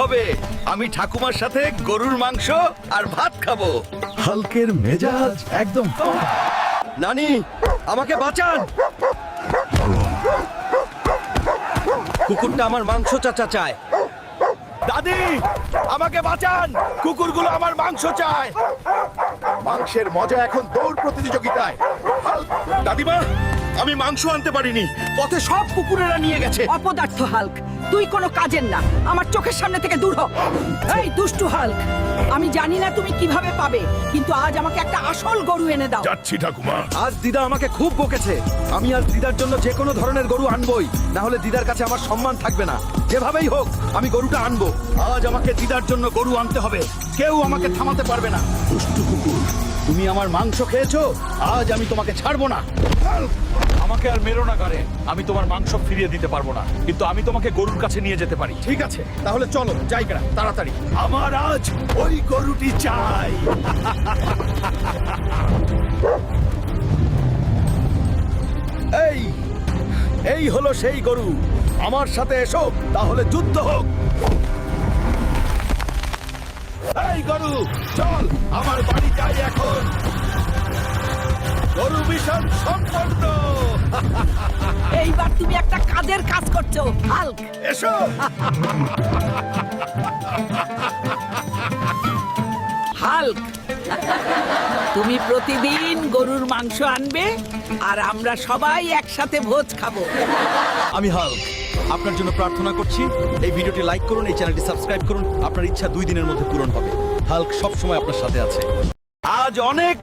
হবে। আমি ঠাকুমার সাথে গরুর মাংস আর ভাত খাবো। হালকের মেজাজ একদম। নানি, আমাকে বাঁচান। কুকুরটা আমার মাংস চায়। দাদি, আমাকে বাঁচান, কুকুরগুলো আমার মাংস চায়। মাংসের মজা এখন দৌড় প্রতিযোগিতায়। দাদিমা, আমি মাংস আনতে পারিনি, পথে সব কুকুরেরা নিয়ে গেছে। অপদার্থ হাল্ক, তুই কোনো কাজের না। আমার চোখের সামনে থেকে দূর হ। এই দুষ্টু হাল্ক, আমি জানি না তুমি কিভাবে পাবে, কিন্তু আজ আমাকে একটা আসল গরু এনে দাও। যাচ্ছি ঠাকুমা। আজ দিদা আমাকে খুব বকেছে। আমি আজ দিদার জন্য যে কোনো ধরনের গরু আনবই, না হলে দিদার কাছে আমার সম্মান থাকবে না। যেভাবেই হোক আমি গরুটা আনবো। আজ আমাকে দিদার জন্য গরু আনতে হবে। কেউ আমাকে থামাতে পারবে না। দুষ্টু কুকুর, তুমি আমার মাংস খেয়েছো, আজ আমি তোমাকে ছাড়বো না। আমাকে আর মেরো না গারে। আমি তোমার মাংস ফিরিয়ে দিতে পারবো না, কিন্তু আমি তোমাকে গরুর কাছে নিয়ে যেতে পারি। ঠিক আছে, তাহলে চলো জায়গা তাড়াতাড়ি। আমার আজ ওই গরুটি চাই। এই এই হলো সেই গরু। আমার সাথে এসো, তাহলে যুদ্ধ হোক। এই গরু, চল আমার বাড়ি যাই এখন। গরু মিশন সম্পন্ন। এইবার তুমি একটা কাজের কাজ করছো হাল্ক। এসো। হাল্ক, তুমি প্রতিদিন গরুর মাংস আনবে আর আমরা সবাই একসাথে ভোজ খাবো। আমি হাল্ক, আপনার জন্য প্রার্থনা করছি, এই ভিডিওটি লাইক করুন, এই চ্যানেলটি সাবস্ক্রাইব করুন। আপনার ইচ্ছা 2 দিনের মধ্যে পূরণ হবে। হাল্ক সব সময় আপনার সাথে আছে। আজ অনেক